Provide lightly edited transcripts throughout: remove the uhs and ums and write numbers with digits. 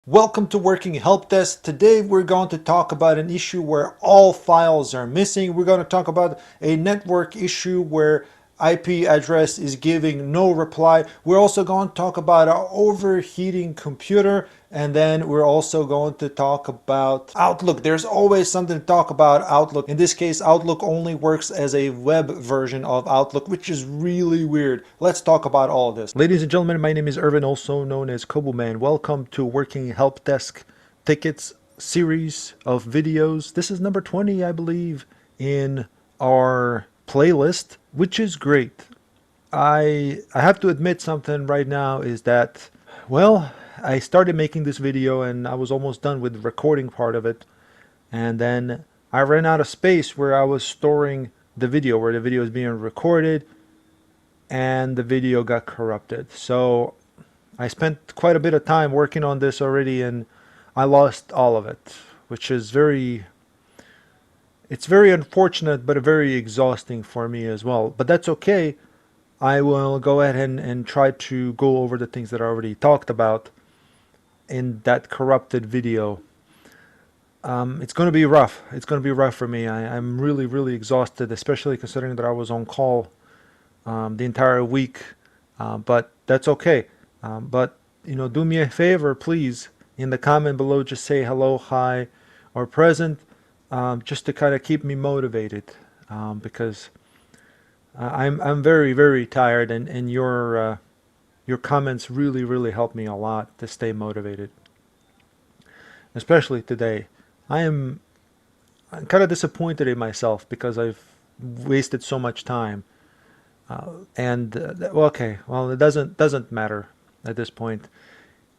Welcome to Working Help Desk. Today we're going to talk about an issue where all files are missing. We're going to talk about a network issue where IP address is giving no reply. We're also going to talk about our overheating computer, and then we're also going to talk about Outlook. There's always something to talk about Outlook. In this case, Outlook only works as a web version of Outlook, which is really weird. Let's talk about all of this. Ladies and gentlemen, my name is Irvin, also known as Kobo Man. Welcome to Working Help Desk Tickets series of videos. This is number 20, I believe, in our playlist, which is great. I have to admit something right now is that, well, I started making this video and I was almost done with the recording part of it, and then I ran out of space where I was storing the video, where the video is being recorded, and the video got corrupted. So I spent quite a bit of time working on this already, and I lost all of it, which is it's very unfortunate, but very exhausting for me as well. But that's okay. I will go ahead and try to go over the things that I already talked about in that corrupted video. It's going to be rough. It's going to be rough for me. I'm really, really exhausted, especially considering that I was on call the entire week. But that's okay. But, do me a favor, please. In the comment below, just say hello, hi, or present, just to kind of keep me motivated, because I'm very, very tired, and your comments really, really help me a lot to stay motivated, especially today. I'm kind of disappointed in myself because I've wasted so much time. Well, okay, well, it doesn't matter at this point.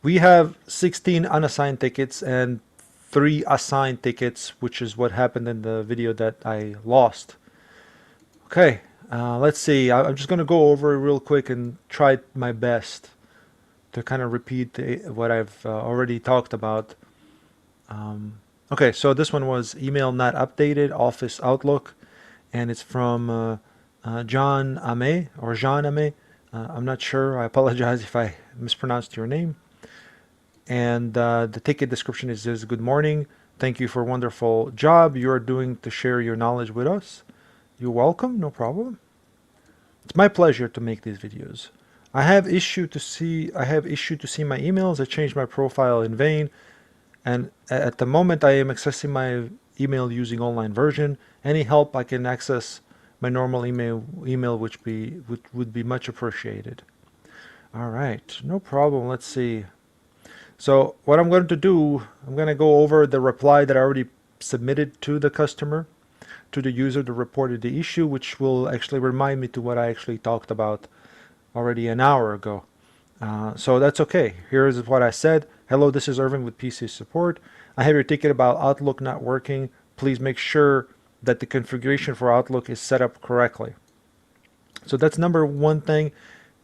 We have 16 unassigned tickets and 3 assigned tickets, which is what happened in the video that I lost. Okay, let's see. I'm just going to go over it real quick and try my best to kind of repeat what I've already talked about. Okay, so this one was email not updated, Office Outlook, and it's from John Ame, or Jean Ame. I'm not sure. I apologize if I mispronounced your name. And the ticket description is good morning. Thank you for a wonderful job you're doing to share your knowledge with us. You're welcome, no problem. It's my pleasure to make these videos. I have issue to see my emails. I changed my profile in vain, and at the moment I am accessing my email using online version. Any help I can access my normal email would be much appreciated. All right, no problem. Let's see. So what I'm going to do, I'm going to go over the reply that I already submitted to the customer, to the user that reported the issue, which will actually remind me to what I actually talked about already an hour ago. So that's okay. Here is what I said. Hello, this is Irvin with PC Support. I have your ticket about Outlook not working. Please make sure that the configuration for Outlook is set up correctly. So that's number one thing.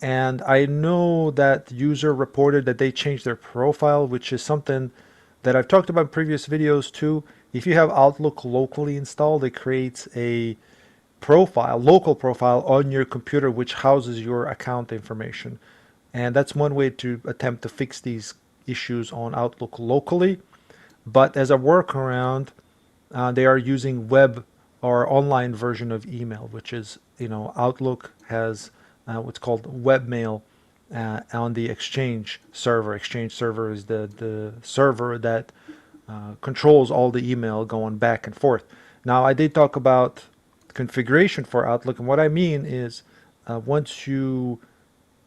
And I know that user reported that they changed their profile, which is something that I've talked about in previous videos too. If you have Outlook locally installed, it creates a local profile on your computer, which houses your account information. And that's one way to attempt to fix these issues on Outlook locally. But as a workaround, they are using web or online version of email, which is, Outlook has what's called webmail on the Exchange server. Exchange server is the server that controls all the email going back and forth. Now, I did talk about configuration for Outlook, and what I mean is once you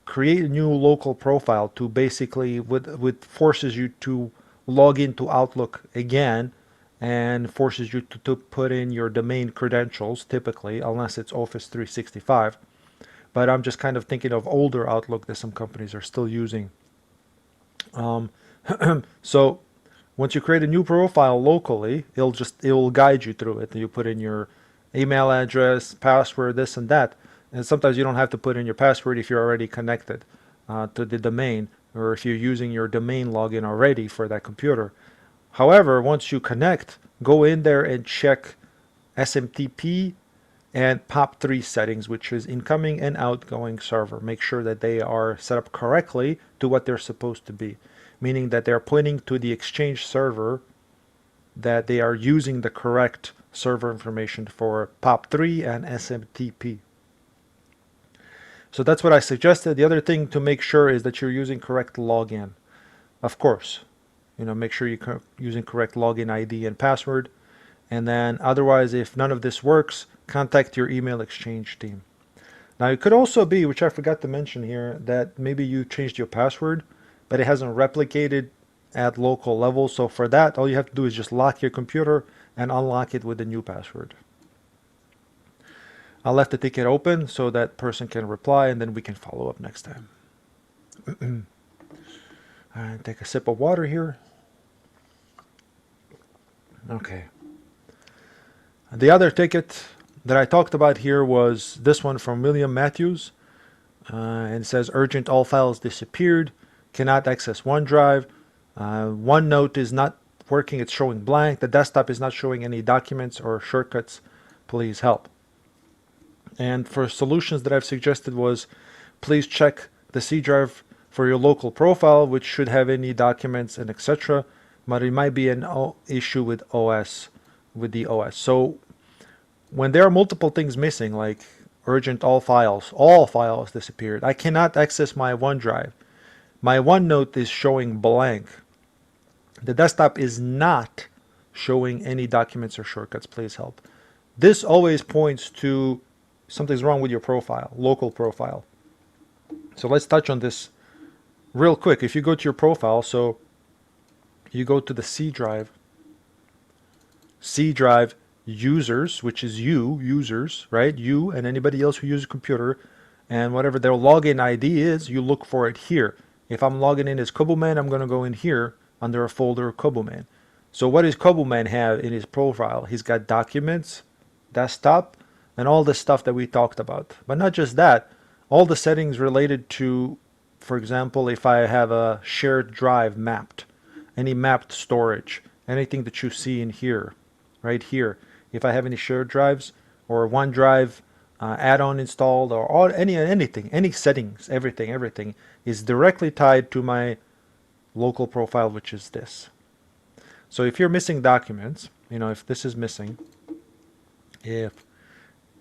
create a new local profile to basically what forces you to log into Outlook again, and forces you to put in your domain credentials, typically, unless it's Office 365. But I'm just kind of thinking of older Outlook that some companies are still using. So once you create a new profile locally, it will guide you through it. You put in your email address, password, this and that. And sometimes you don't have to put in your password if you're already connected to the domain, or if you're using your domain login already for that computer. However, once you connect, go in there and check SMTP and POP3 settings, which is incoming and outgoing server. Make sure that they are set up correctly to what they're supposed to be. meaning that they're pointing to the Exchange server, that they are using the correct server information for POP3 and SMTP. So that's what I suggested. The other thing to make sure is that you're using correct login. Of course, make sure you're using correct login ID and password. And then otherwise, if none of this works, contact your email Exchange team. Now it could also be, which I forgot to mention here, that maybe you changed your password, but it hasn't replicated at local level. So for that, all you have to do is just lock your computer and unlock it with the new password. I left the ticket open so that person can reply, and then we can follow up next time. And take a sip of water here. Okay. The other ticket that I talked about here was this one from William Matthews. And it says urgent, all files disappeared, cannot access OneDrive. OneNote is not working, it's showing blank. The desktop is not showing any documents or shortcuts. Please help. And for solutions that I've suggested was, please check the C drive for your local profile, which should have any documents and etc. But it might be an issue with the OS. So when there are multiple things missing, like urgent, all files disappeared, I cannot access my OneDrive. My OneNote is showing blank. The desktop is not showing any documents or shortcuts. Please help. This always points to something's wrong with your profile, local profile. So let's touch on this real quick. If you go to your profile, so you go to the C drive users, which is users, right? You and anybody else who uses a computer, and whatever their login ID is, you look for it here. If I'm logging in as Kobuman, I'm going to go in here under a folder Kobuman. So what does Kobuman have in his profile? He's got documents, desktop, and all the stuff that we talked about. But not just that, all the settings related to, for example, if I have a shared drive mapped, any mapped storage, anything that you see in here, right here. If I have any shared drives or OneDrive add-on installed, or anything, any settings, everything is directly tied to my local profile, which is this. So if you're missing documents, if this is missing, if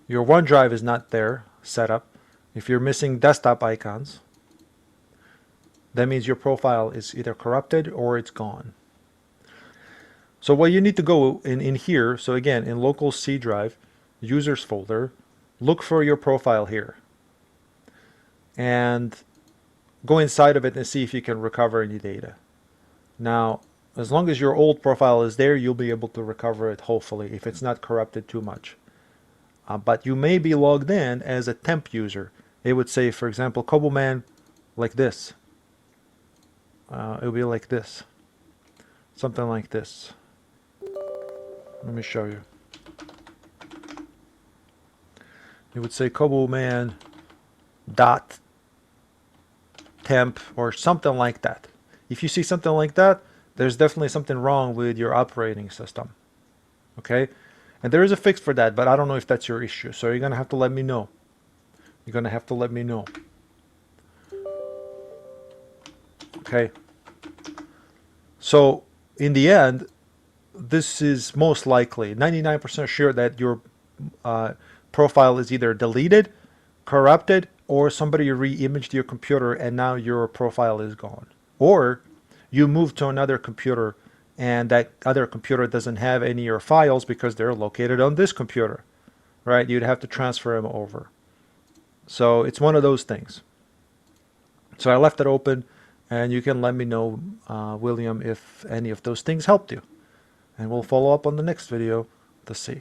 your OneDrive is not there set up, if you're missing desktop icons, that means your profile is either corrupted or it's gone. So what you need to go in here, so again, in local C drive, users folder, look for your profile here. And go inside of it and see if you can recover any data. Now, as long as your old profile is there, you'll be able to recover it, hopefully, if it's not corrupted too much. But you may be logged in as a temp user. It would say, for example, Kobuman, like this. It would be like this. Something like this. Let me show you. It would say Kobuman dot temp or something like that. If you see something like that, there's definitely something wrong with your operating system. Okay? And there is a fix for that, but I don't know if that's your issue. So you're going to have to let me know. You're going to have to let me know. Okay? So in the end, this is most likely 99% sure that your profile is either deleted, corrupted, or somebody re-imaged your computer and now your profile is gone. Or you moved to another computer and that other computer doesn't have any of your files because they're located on this computer, right? You'd have to transfer them over. So it's one of those things. So I left it open, and you can let me know, William, if any of those things helped you. And we'll follow up on the next video to see.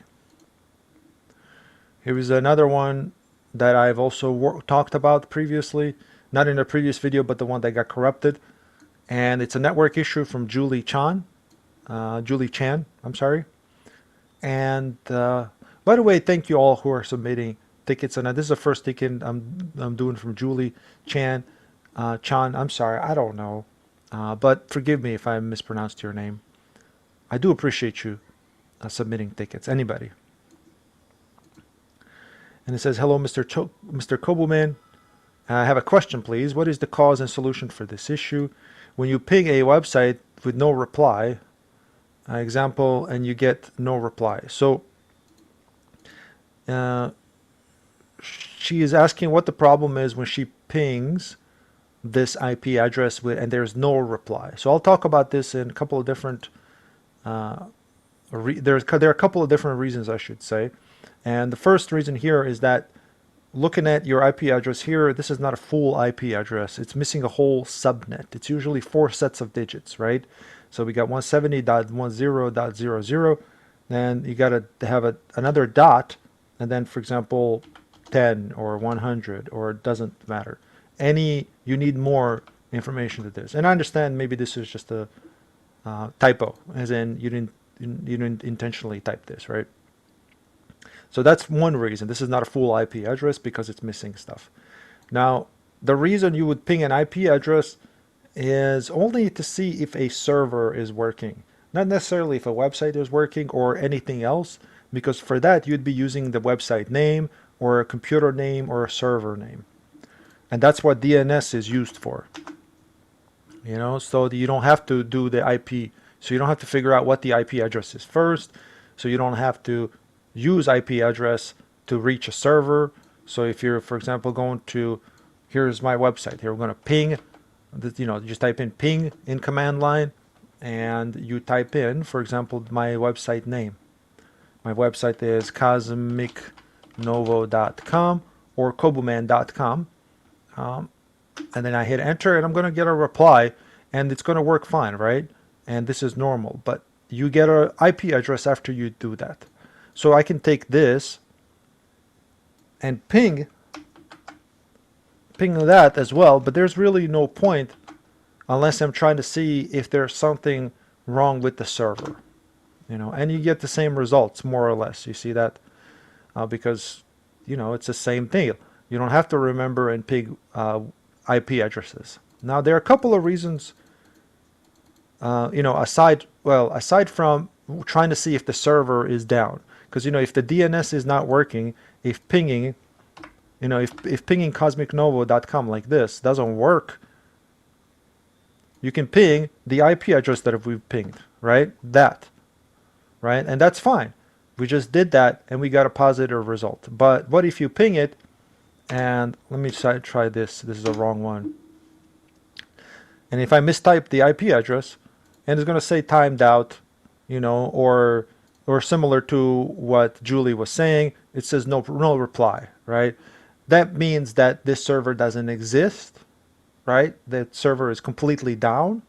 Here is another one that I've also talked about previously, not in a previous video, but the one that got corrupted. And it's a network issue from Julie Chan, I'm sorry. And by the way, thank you all who are submitting tickets. And this is the first ticket I'm doing from Julie Chan. I'm sorry, I don't know. But forgive me if I mispronounced your name. I do appreciate you submitting tickets, anybody. And it says, hello, Mr. Kobuman. I have a question, please. What is the cause and solution for this issue? when you ping a website with no reply, example, and you get no reply. So uh, she is asking what the problem is when she pings this IP address with, and there's no reply. So I'll talk about this in a couple of different there are a couple of different reasons, I should say. And the first reason here is that looking at your IP address here, this is not a full IP address. It's missing a whole subnet. It's usually 4 sets of digits, right? So we got 170.10.00, then you got to have another dot, and then, for example, 10 or 100, or it doesn't matter. You need more information to this. And I understand maybe this is just a typo, as in you didn't intentionally type this, right? So that's one reason. This is not a full IP address because it's missing stuff. Now, the reason you would ping an IP address is only to see if a server is working, not necessarily if a website is working or anything else, because for that you'd be using the website name or a computer name or a server name. And that's what DNS is used for. So you don't have to do the IP. So you don't have to figure out what the IP address is first. So you don't have to use IP address to reach a server. So if you're, for example, going to, here's my website. Here we're going to ping, just type in ping in command line, and you type in, for example, my website name. My website is cosmicnovo.com or kobuman.com. And then I hit enter, and I'm going to get a reply, and it's going to work fine, right? And this is normal, but you get an IP address after you do that. So I can take this and ping that as well, but there's really no point unless I'm trying to see if there's something wrong with the server, and you get the same results more or less. You see that because it's the same thing. You don't have to remember and ping IP addresses. Now there are a couple of reasons, aside from trying to see if the server is down, because if the DNS is not working, if pinging cosmicnovo.com like this doesn't work, you can ping the IP address that we've pinged, right? And that's fine. We just did that and we got a positive result. But what if you ping it? And let me try this. This is the wrong one. And if I mistype the IP address, and it's going to say timed out, or similar to what Julie was saying, it says no reply, right? That means that this server doesn't exist, right? That server is completely down.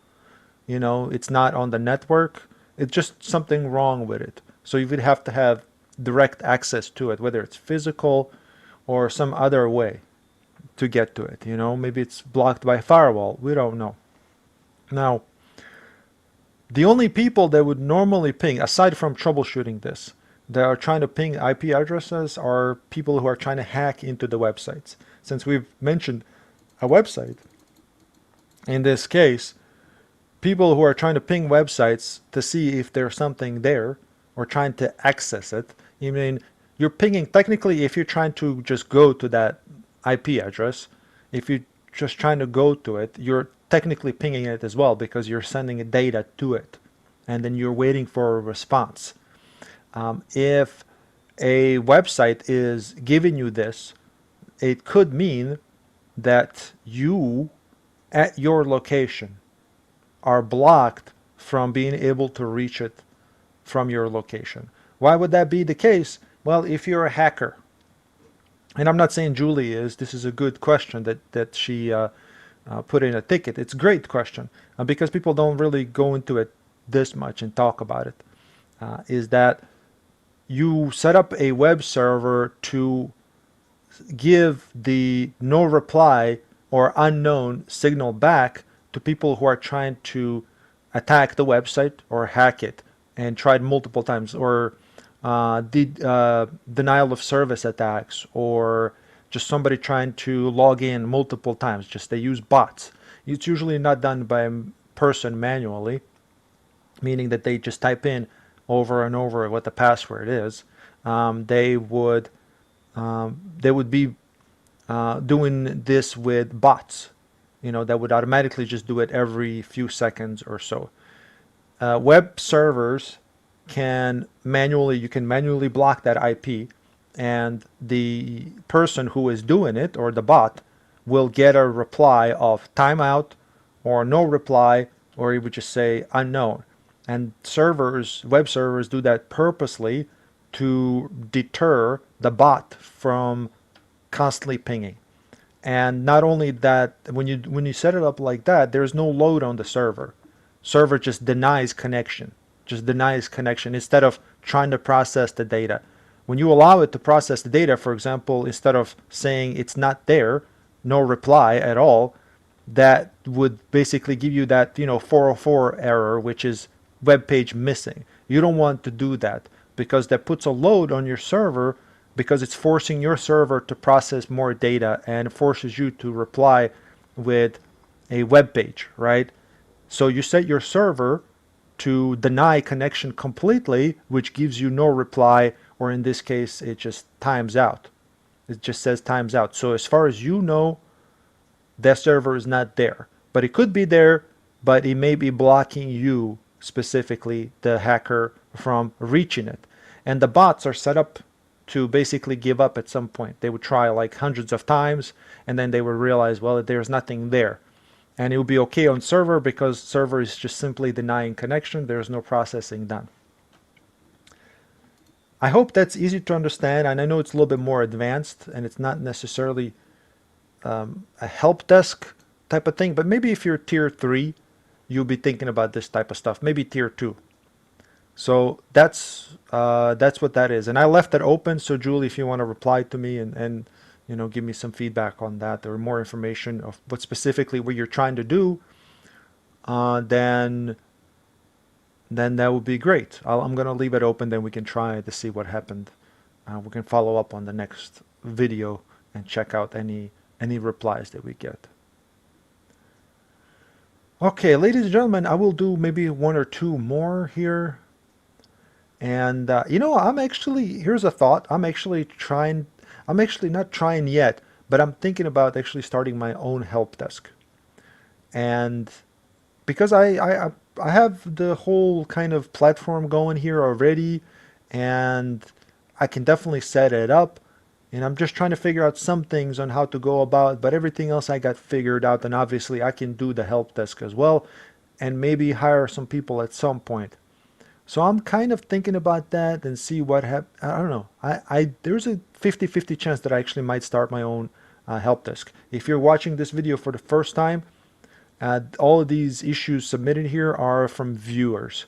It's not on the network. It's just something wrong with it. So you would have to have direct access to it, whether it's physical or some other way to get to it. Maybe it's blocked by firewall. We don't know. Now, the only people that would normally ping, aside from troubleshooting this, that are trying to ping IP addresses are people who are trying to hack into the websites. Since we've mentioned a website, in this case, people who are trying to ping websites to see if there's something there or trying to access it. You're pinging, technically, if you're trying to just go to that IP address, if you're just trying to go to it, you're technically pinging it as well because you're sending data to it, and then you're waiting for a response. If a website is giving you this, it could mean that you, at your location, are blocked from being able to reach it from your location. Why would that be the case? Well, if you're a hacker, and I'm not saying Julie is, this is a good question that she put in a ticket. It's a great question because people don't really go into it this much and talk about it. Is that you set up a web server to give the no reply or unknown signal back to people who are trying to attack the website or hack it, and tried multiple times, or denial of service attacks, or just somebody trying to log in multiple times. Just they use bots. It's usually not done by a person manually, meaning that they just type in over and over what the password is. They would be doing this with bots, that would automatically just do it every few seconds or so. Web servers you can manually block that IP, and the person who is doing it, or the bot, will get a reply of timeout or no reply, or it would just say unknown. And web servers do that purposely to deter the bot from constantly pinging. And not only that, when you set it up like that, there's no load on the server. Server just denies connection. Just denies connection instead of trying to process the data. When you allow it to process the data, for example, instead of saying it's not there, no reply at all, that would basically give you that 404 error, which is web page missing. You don't want to do that because that puts a load on your server, because it's forcing your server to process more data and forces you to reply with a web page, right? So you set your server to deny connection completely, which gives you no reply, or in this case, it just times out. It just says times out. So as far as you know, that server is not there. But it could be there, but it may be blocking you, specifically the hacker, from reaching it. And the bots are set up to basically give up at some point. They would try like hundreds of times, and then they would realize, well, there's nothing there. And it would be okay on server because server is just simply denying connection. There's no processing done. I hope that's easy to understand, and I know it's a little bit more advanced, and it's not necessarily a help desk type of thing, but maybe if you're tier 3, you'll be thinking about this type of stuff. Maybe tier 2. So that's what that is. And I left it open, so Julie, if you want to reply to me and give me some feedback on that or more information of what specifically what you're trying to do, then that would be great. I'm going to leave it open, then we can try to see what happened. We can follow up on the next video and check out any replies that we get. Okay, ladies and gentlemen, I will do maybe one or two more here. And here's a thought. I'm actually not trying yet, but I'm thinking about actually starting my own help desk. And because I have the whole kind of platform going here already, and I can definitely set it up. And I'm just trying to figure out some things on how to go about, but everything else I got figured out, and obviously I can do the help desk as well, and maybe hire some people at some point. So I'm kind of thinking about that and see what happens. I don't know. There's a 50-50 chance that I actually might start my own help desk. If you're watching this video for the first time, all of these issues submitted here are from viewers,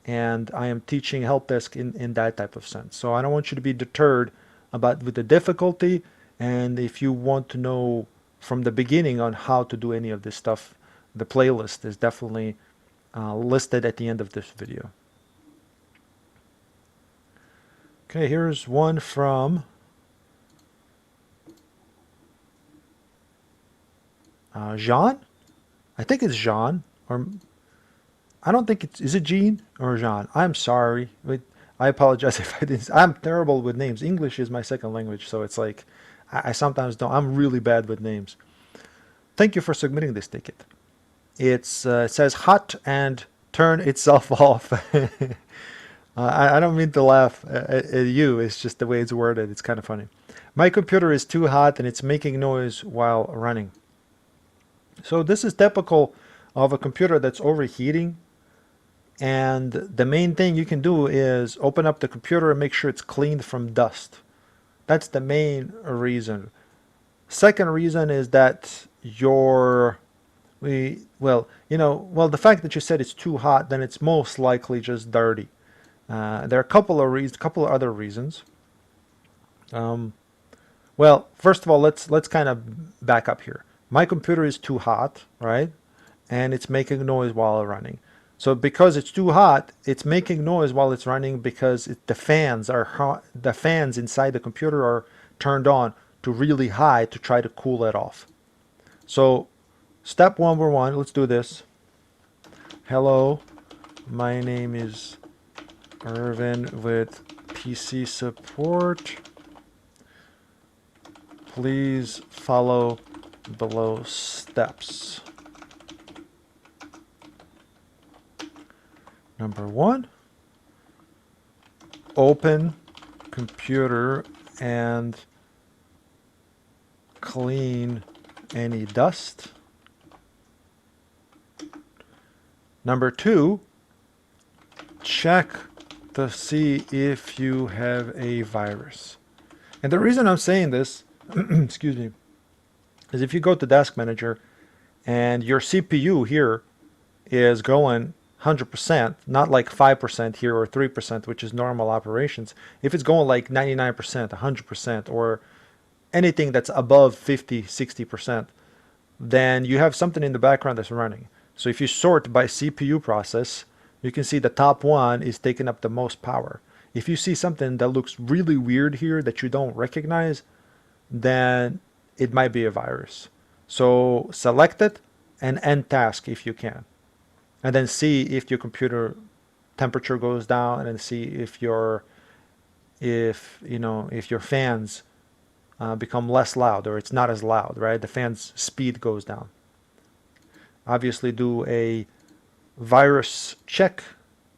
and I am teaching help desk in that type of sense. So I don't want you to be deterred with the difficulty, and if you want to know from the beginning on how to do any of this stuff, the playlist is definitely listed at the end of this video. Okay, here's one from Jean. I think it's Jean, or I don't think is it Jean or Jean? I'm sorry. I apologize if I didn't. I'm terrible with names. English is my second language, so it's like I sometimes don't. I'm really bad with names. Thank you for submitting this ticket. It says hot and turn itself off. I don't mean to laugh at you. It's just the way it's worded. It's kind of funny. My computer is too hot and it's making noise while running. So this is typical of a computer that's overheating. And the main thing you can do is open up the computer and make sure it's cleaned from dust. That's the main reason. Second reason is that the fact that you said it's too hot, then it's most likely just dirty. There are a couple of other reasons. Well, first of all, let's kind of back up here. My computer is too hot, right? And it's making noise while running. So because it's too hot, it's making noise while it's running because the fans inside the computer are turned on to really high to try to cool it off. So step number one, let's do this. Hello, my name is Irvin with PC support. Please follow below steps. Number 1, open computer and clean any dust. Number 2, check to see if you have a virus. And the reason I'm saying this, excuse me, is if you go to Task Manager and your CPU here is going 100%, not like 5% here or 3%, which is normal operations. If it's going like 99%, 100%, or anything that's above 50, 60%, then you have something in the background that's running. So if you sort by CPU process, you can see the top one is taking up the most power. If you see something that looks really weird here that you don't recognize, then it might be a virus. So select it and end task if you can. And then see if your computer temperature goes down, and then see if your fans become less loud, or it's not as loud, right? The fan's speed goes down. Obviously do a virus check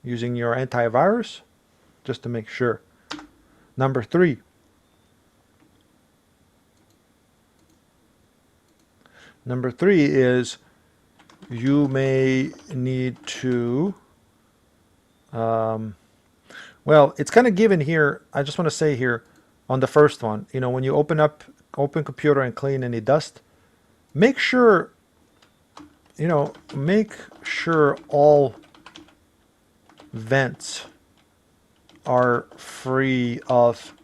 using your antivirus just to make sure. Number 3, is you may need to well, it's kind of given here. I just want to say here on the first one, when you open computer and clean any dust, make sure all vents are free of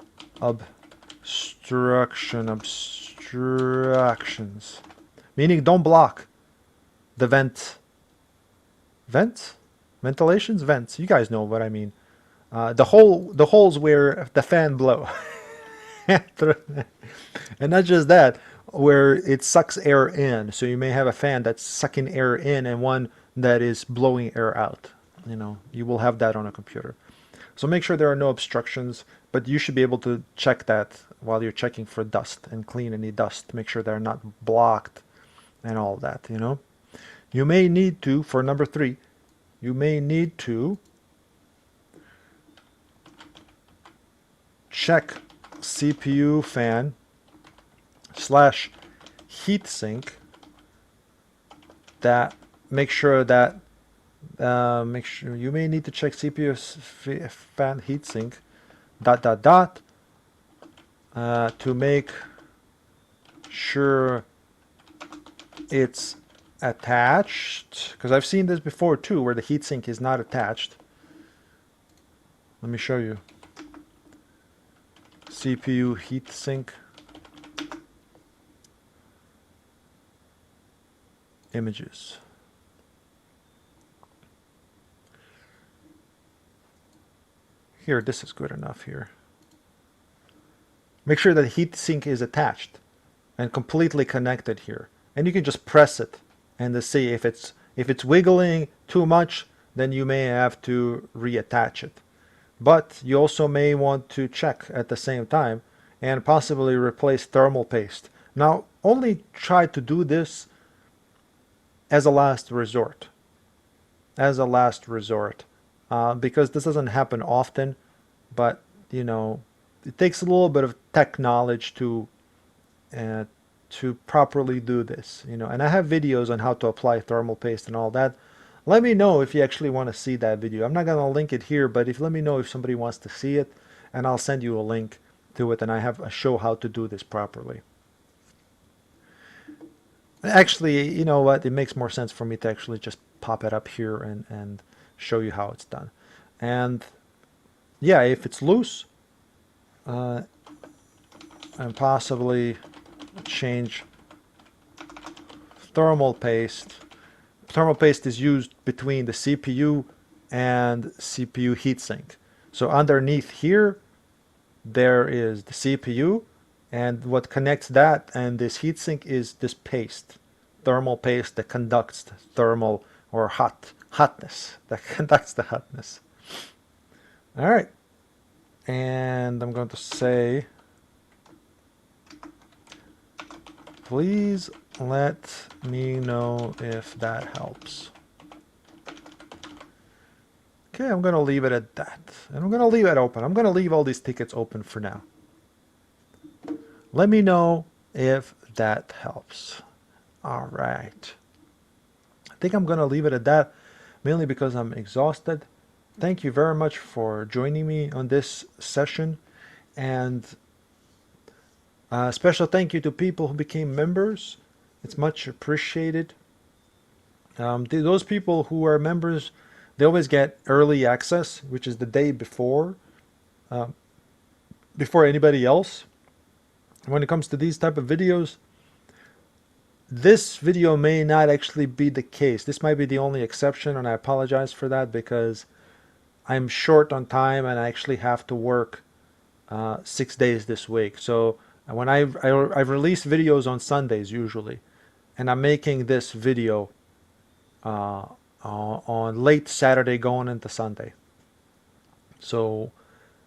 obstructions, meaning don't block the vents. You guys know what I mean. The holes where the fan blow, and not just that, where it sucks air in. So you may have a fan that's sucking air in and one that is blowing air out. You will have that on a computer. So make sure there are no obstructions, but you should be able to check that while you're checking for dust and clean any dust. Make sure they're not blocked and all that. You may need to, for number 3, you may need to check CPU fan / heatsink. Make sure you may need to check CPU fan heatsink ... to make sure it's attached, because I've seen this before too, where the heatsink is not attached. Let me show you. CPU heatsink images. Here, this is good enough here. Make sure that heatsink is attached and completely connected here. And you can just press it and to see if it's wiggling too much, then you may have to reattach it. But you also may want to check at the same time and possibly replace thermal paste. Now, only try to do this as a last resort. Because this doesn't happen often, but it takes a little bit of tech knowledge to properly do this. And I have videos on how to apply thermal paste and all that. Let me know if you actually want to see that video. I'm not going to link it here, but let me know if somebody wants to see it, and I'll send you a link to it, and I have a show how to do this properly. Actually, you know what? It makes more sense for me to actually just pop it up here and show you how it's done. And yeah, if it's loose, and possibly change thermal paste. Thermal paste is used between the CPU and CPU heatsink. So underneath here, there is the CPU, and what connects that and this heatsink is this paste, thermal paste that conducts thermal or hotness, that conducts the hotness. All right, and I'm going to say, please let me know if that helps. Okay, I'm going to leave it at that. And I'm going to leave it open. I'm going to leave all these tickets open for now. Let me know if that helps. All right. I think I'm going to leave it at that, mainly because I'm exhausted. Thank you very much for joining me on this session. And a special thank you to people who became members. It's much appreciated. Those people who are members, they always get early access, which is the day uh, before anybody else. When it comes to these type of videos, this video may not actually be the case. This might be the only exception, and I apologize for that because I'm short on time and I actually have to work 6 days this week. So when I've released videos on Sundays usually, and I'm making this video on late Saturday going into Sunday. So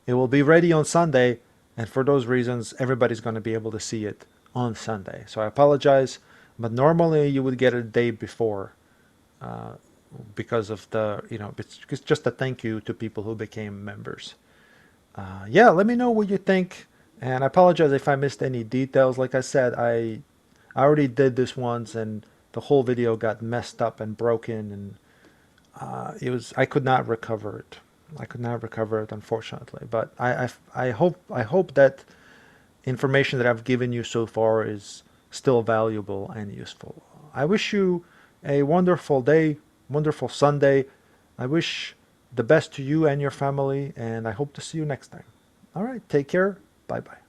it will be ready on Sunday, and for those reasons, everybody's going to be able to see it on Sunday. So I apologize, but normally you would get it a day before uh, because of the, it's just a thank you to people who became members. Yeah, let me know what you think, and I apologize if I missed any details. Like I said, I already did this once, and the whole video got messed up and broken, and I could not recover it. I could not recover it, unfortunately. But I hope that information that I've given you so far is still valuable and useful. I wish you a wonderful day, wonderful Sunday. I wish the best to you and your family, and I hope to see you next time. All right, take care. Bye bye.